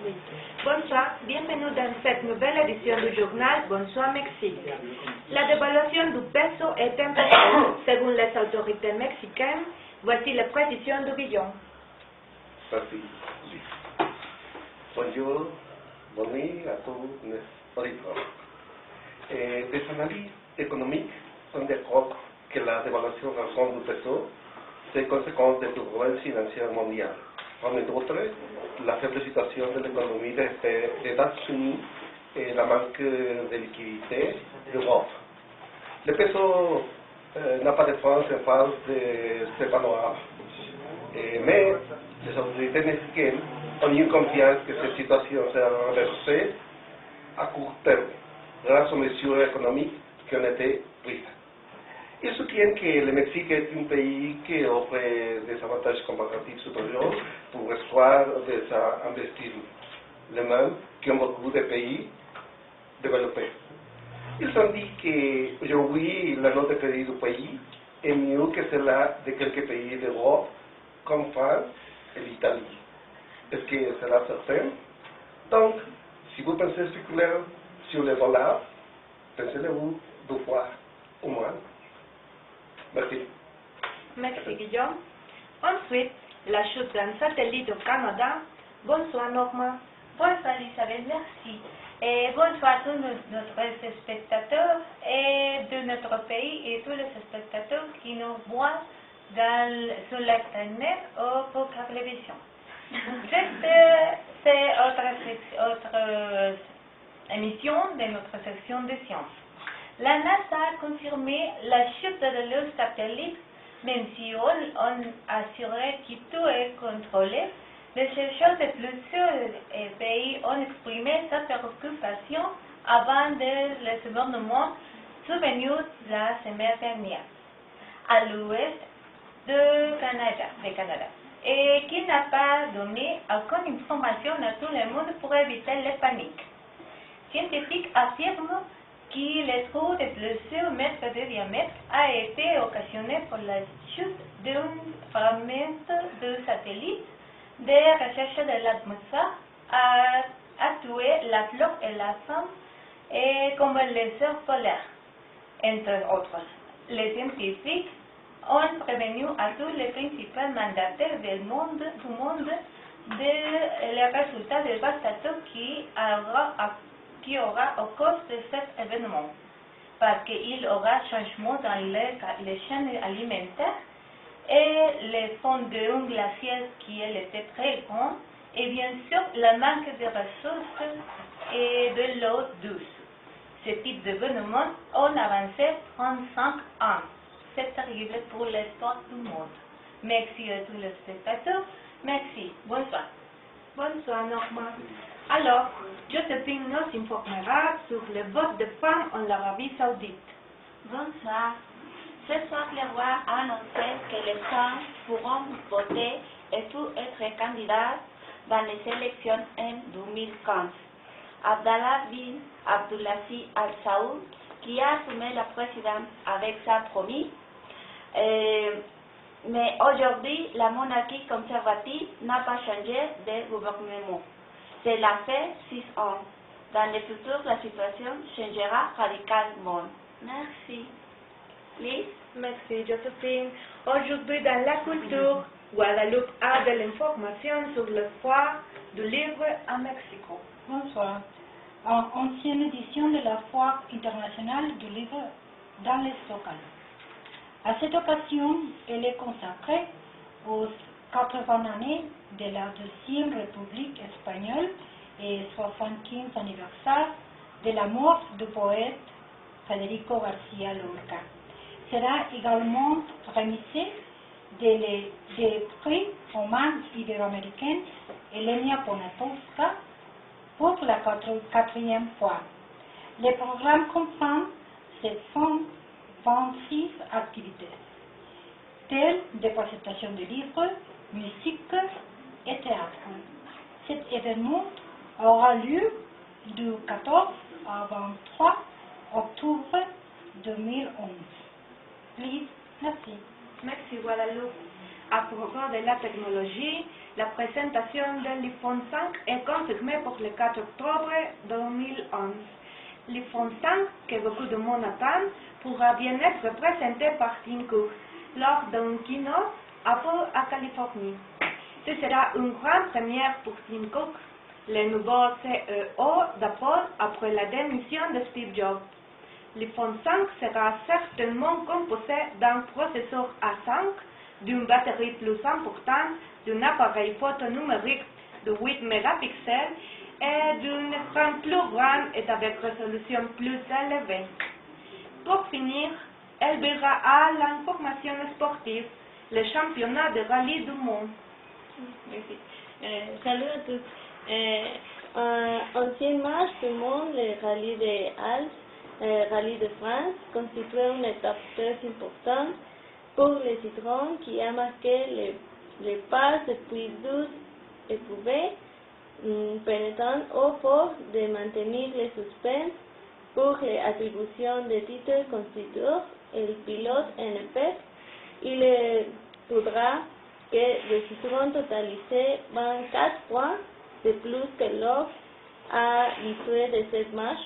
Oui. Bonsoir, bienvenue dans cette nouvelle édition du journal Bonsoir Mexique. La dévaluation du peso est impossible selon les autorités mexicaines. Voici les précisions du billon. Merci. Bonjour, bonne nuit à tous les auditeurs. Les analystes économiques sont d'accord que la dévaluation récente du peso c'est conséquence des turbulences financières mondiales. En outre, la faible situation de l'économie des États-Unis et la manque de liquidité d'Europe. Le peso n'a pas de défense en face de ce panorama. Mais les autorités mexicaines ont eu confiance que cette situation sera renversée à court terme grâce aux mesures économiques qui ont été prises. Ils soutiennent que le Mexique est un pays qui offre des avantages comparatifs supérieurs pour recevoir des investissements, les mêmes qu'ont beaucoup de pays développés. Ils ont dit qu'aujourd'hui, la note de crédit du pays est mieux que celle de quelques pays d'Europe, comme France et l'Italie. Est-ce que c'est certain? Donc, si vous pensez spéculer sur le dollar, pensez-le-vous deux fois au moins. Merci. Merci Guillaume. Ensuite, la chute d'un satellite au Canada. Bonsoir Norma. Bonsoir Isabelle, merci. Et bonsoir à tous nos spectateurs et de notre pays et tous les spectateurs qui nous voient sur l'internet ou pour la télévision. C'est autre émission de notre section de sciences. La NASA a confirmé la chute de leur satellite, même si on assurait que tout est contrôlé. Les chercheurs de plusieurs pays ont exprimé sa préoccupation avant les événements survenus la semaine dernière à l'ouest du Canada, et qui n'a pas donné aucune information à tout le monde pour éviter la panique. Scientifiques affirment que le trou de plusieurs mètres de diamètre a été occasionné par la chute d'un fragment de satellite de recherche de l'atmosphère a tué la flore et la faune et comme les heures polaires, entre autres. Les scientifiques ont prévenu à tous les principaux mandataires du monde de les résultats dévastateurs qui aura au cours de cet événement, parce qu'il y aura changement dans les chaînes alimentaires et les fonds d'un glacier qui était très grand, et bien sûr le manque de ressources et de l'eau douce. Ce type d'événement ont avancé 35 ans. C'est terrible pour l'histoire du monde. Merci à tous les spectateurs. Merci. Bonsoir. Bonsoir Norma. Alors, Josephine nous informera sur le vote des femmes en Arabie Saoudite. Bonsoir. Ce soir, le roi a annoncé que les femmes pourront voter et tout être candidates dans les élections en 2015. Abdallah bin Abdulaziz Al Saoud, qui a assumé la présidence avec sa promis, mais aujourd'hui, la monarchie conservative n'a pas changé de gouvernement. Cela fait 6 ans. Dans le futur, la situation changera radicalement. Merci. Liz? Merci Josephine. Aujourd'hui dans la culture, Guadeloupe a de l'information sur le foire du livre à Mexico. Bonsoir. En ancienne édition de la Foire internationale du livre dans les Zócalos. À cette occasion, elle est consacrée aux 80 années de la Deuxième République espagnole et 75 anniversaire de la mort du poète Federico García Lorca. Sera également remisé des prix hommage ibero-américaine Elenia Poniatowska pour la quatrième fois. Le programme comprend 726 activités, telles des présentations de livres, musique et théâtre. Cet événement aura lieu du 14 au 23 octobre 2011. Please, merci. Merci Guadeloupe. À propos de la technologie, La présentation de l'iPhone 5 est confirmée pour le 4 octobre 2011. L'iPhone 5, que beaucoup de monde attend, pourra bien être présenté par Tim Cook lors d'un keynote Apple à Californie. Ce sera une grande première pour Tim Cook, le nouveau CEO d'Apple après la démission de Steve Jobs. L'iPhone 5 sera certainement composé d'un processeur A5, d'une batterie plus importante, d'un appareil photo numérique de 8 mégapixels et d'un écran plus grand et avec résolution plus élevée. Pour finir, elle verra à l'information sportive le championnat de rallye du monde. Merci. Salut à tous. Ancien match du monde, le rallye des Alpes, rallye de France, constituait une étape très importante pour les citrons qui a marqué les pas depuis 12 éprouvés, permettant au fort de maintenir le suspense pour l'attribution des titres constructeurs et le pilote en effet. Il faudra que le citron totalisait 24 points de plus que l'autre à l'issue de cette match,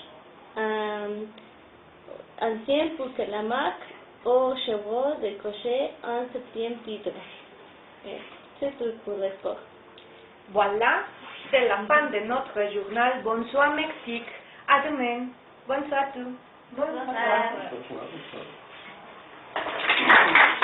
ancien pour que la marque aux chevaux décrochait un 7e titre. C'est tout pour le sport. Voilà, c'est la fin de notre journal. Bonsoir Mexique. À demain. Bonsoir à tous. Bonsoir. Bonsoir.